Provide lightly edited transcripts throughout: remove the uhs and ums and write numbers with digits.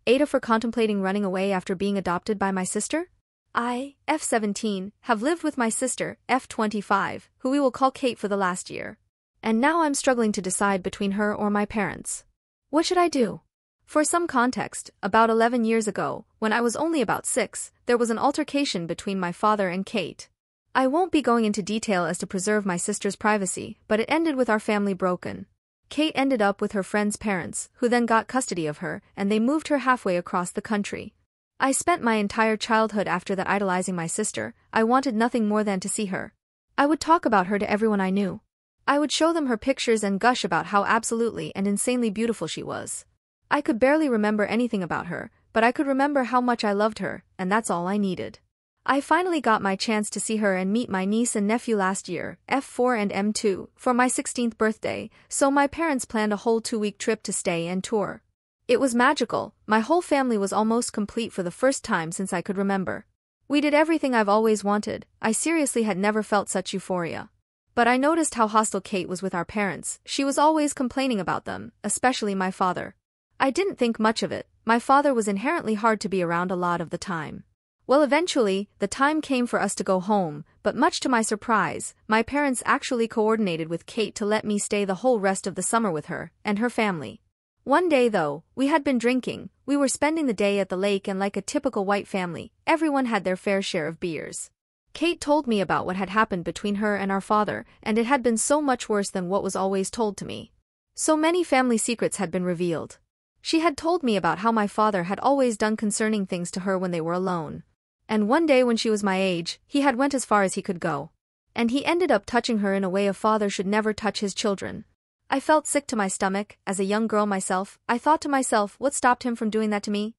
AITA for contemplating running away after being adopted by my sister? I, F17, have lived with my sister, F25, who we will call Kate for the last year. And now I'm struggling to decide between her or my parents. What should I do? For some context, about 11 years ago, when I was only about 6, there was an altercation between my father and Kate. I won't be going into detail as to preserve my sister's privacy, but it ended with our family broken. Kate ended up with her friend's parents, who then got custody of her, and they moved her halfway across the country. I spent my entire childhood after that idolizing my sister. I wanted nothing more than to see her. I would talk about her to everyone I knew. I would show them her pictures and gush about how absolutely and insanely beautiful she was. I could barely remember anything about her, but I could remember how much I loved her, and that's all I needed. I finally got my chance to see her and meet my niece and nephew last year, F4 and M2, for my 16th birthday, so my parents planned a whole 2-week trip to stay and tour. It was magical. My whole family was almost complete for the first time since I could remember. We did everything I've always wanted. I seriously had never felt such euphoria. But I noticed how hostile Kate was with our parents. She was always complaining about them, especially my father. I didn't think much of it. My father was inherently hard to be around a lot of the time. Well, eventually, the time came for us to go home, but much to my surprise, my parents actually coordinated with Kate to let me stay the whole rest of the summer with her and her family. One day though, we had been drinking. We were spending the day at the lake, and like a typical white family, everyone had their fair share of beers. Kate told me about what had happened between her and our father, and it had been so much worse than what was always told to me. So many family secrets had been revealed. She had told me about how my father had always done concerning things to her when they were alone. And one day when she was my age, he had went as far as he could go. And he ended up touching her in a way a father should never touch his children. I felt sick to my stomach. As a young girl myself, I thought to myself, what stopped him from doing that to me?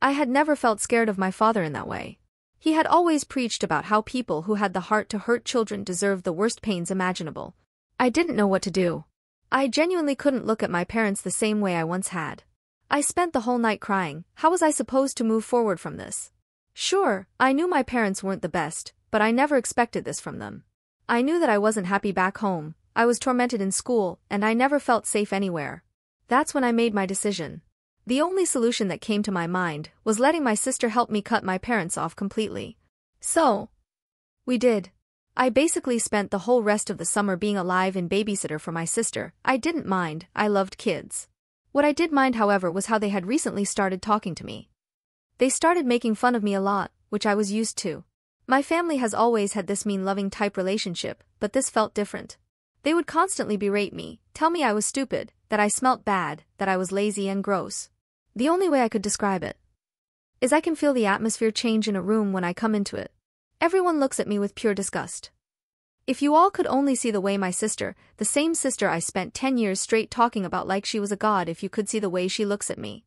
I had never felt scared of my father in that way. He had always preached about how people who had the heart to hurt children deserved the worst pains imaginable. I didn't know what to do. I genuinely couldn't look at my parents the same way I once had. I spent the whole night crying. How was I supposed to move forward from this? Sure, I knew my parents weren't the best, but I never expected this from them. I knew that I wasn't happy back home. I was tormented in school, and I never felt safe anywhere. That's when I made my decision. The only solution that came to my mind was letting my sister help me cut my parents off completely. So, we did. I basically spent the whole rest of the summer being a live-in babysitter for my sister. I didn't mind. I loved kids. What I did mind, however, was how they had recently started talking to me. They started making fun of me a lot, which I was used to. My family has always had this mean-loving type relationship, but this felt different. They would constantly berate me, tell me I was stupid, that I smelt bad, that I was lazy and gross. The only way I could describe it is I can feel the atmosphere change in a room when I come into it. Everyone looks at me with pure disgust. If you all could only see the way my sister, the same sister I spent 10 years straight talking about like she was a god, if you could see the way she looks at me.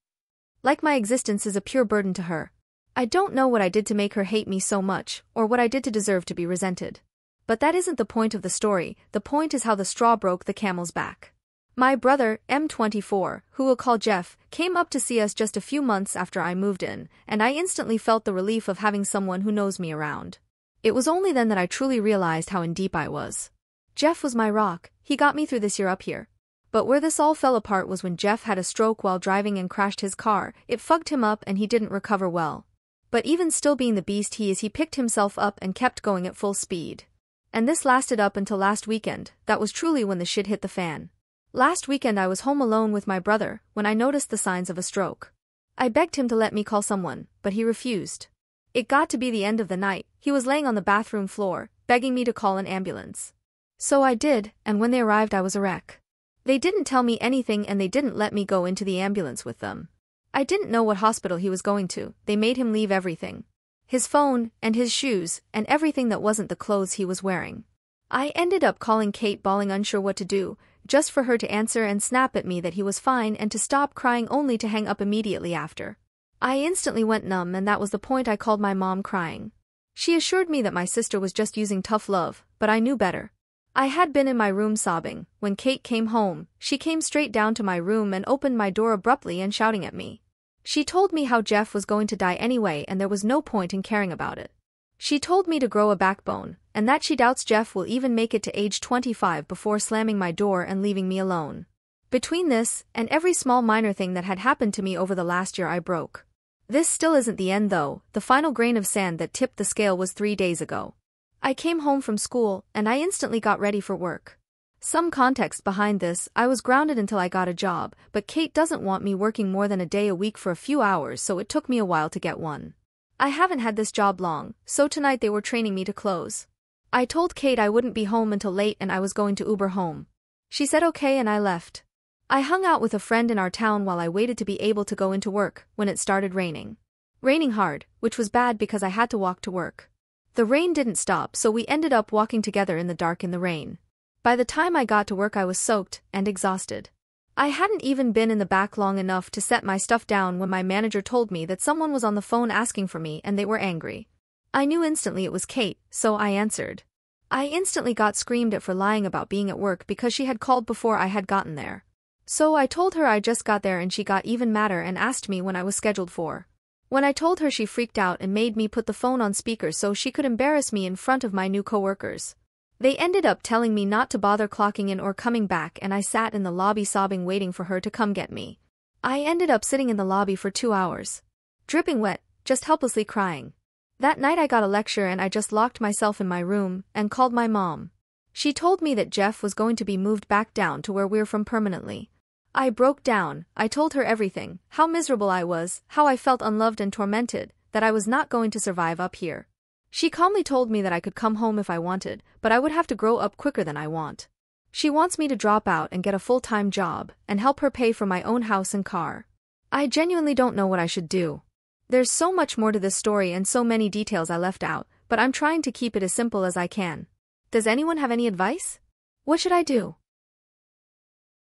Like my existence is a pure burden to her. I don't know what I did to make her hate me so much, or what I did to deserve to be resented. But that isn't the point of the story. The point is how the straw broke the camel's back. My brother, M24, who we'll call Jeff, came up to see us just a few months after I moved in, and I instantly felt the relief of having someone who knows me around. It was only then that I truly realized how in deep I was. Jeff was my rock. He got me through this year up here. But where this all fell apart was when Jeff had a stroke while driving and crashed his car. It fucked him up and he didn't recover well. But even still being the beast he is, he picked himself up and kept going at full speed. And this lasted up until last weekend. That was truly when the shit hit the fan. Last weekend I was home alone with my brother when I noticed the signs of a stroke. I begged him to let me call someone, but he refused. It got to be the end of the night. He was laying on the bathroom floor, begging me to call an ambulance. So I did, and when they arrived I was a wreck. They didn't tell me anything and they didn't let me go into the ambulance with them. I didn't know what hospital he was going to. They made him leave everything. His phone, and his shoes, and everything that wasn't the clothes he was wearing. I ended up calling Kate, bawling, unsure what to do, just for her to answer and snap at me that he was fine and to stop crying, only to hang up immediately after. I instantly went numb, and that was the point I called my mom, crying. She assured me that my sister was just using tough love, but I knew better. I had been in my room sobbing. When Kate came home, she came straight down to my room and opened my door abruptly and shouting at me. She told me how Jeff was going to die anyway and there was no point in caring about it. She told me to grow a backbone, and that she doubts Jeff will even make it to age 25 before slamming my door and leaving me alone. Between this, and every small minor thing that had happened to me over the last year, I broke. This still isn't the end though. The final grain of sand that tipped the scale was 3 days ago. I came home from school, and I instantly got ready for work. Some context behind this: I was grounded until I got a job, but Kate doesn't want me working more than a day a week for a few hours, so it took me a while to get one. I haven't had this job long, so tonight they were training me to close. I told Kate I wouldn't be home until late and I was going to Uber home. She said okay and I left. I hung out with a friend in our town while I waited to be able to go into work when it started raining. Raining hard, which was bad because I had to walk to work. The rain didn't stop, so we ended up walking together in the dark in the rain. By the time I got to work I was soaked and exhausted. I hadn't even been in the back long enough to set my stuff down when my manager told me that someone was on the phone asking for me and they were angry. I knew instantly it was Kate, so I answered. I instantly got screamed at for lying about being at work because she had called before I had gotten there. So I told her I just got there and she got even madder and asked me when I was scheduled for. When I told her, she freaked out and made me put the phone on speaker so she could embarrass me in front of my new coworkers. They ended up telling me not to bother clocking in or coming back, and I sat in the lobby sobbing waiting for her to come get me. I ended up sitting in the lobby for 2 hours. Dripping wet, just helplessly crying. That night I got a lecture and I just locked myself in my room and called my mom. She told me that Jeff was going to be moved back down to where we're from permanently. I broke down. I told her everything, how miserable I was, how I felt unloved and tormented, that I was not going to survive up here. She calmly told me that I could come home if I wanted, but I would have to grow up quicker than I want. She wants me to drop out and get a full-time job and help her pay for my own house and car. I genuinely don't know what I should do. There's so much more to this story and so many details I left out, but I'm trying to keep it as simple as I can. Does anyone have any advice? What should I do?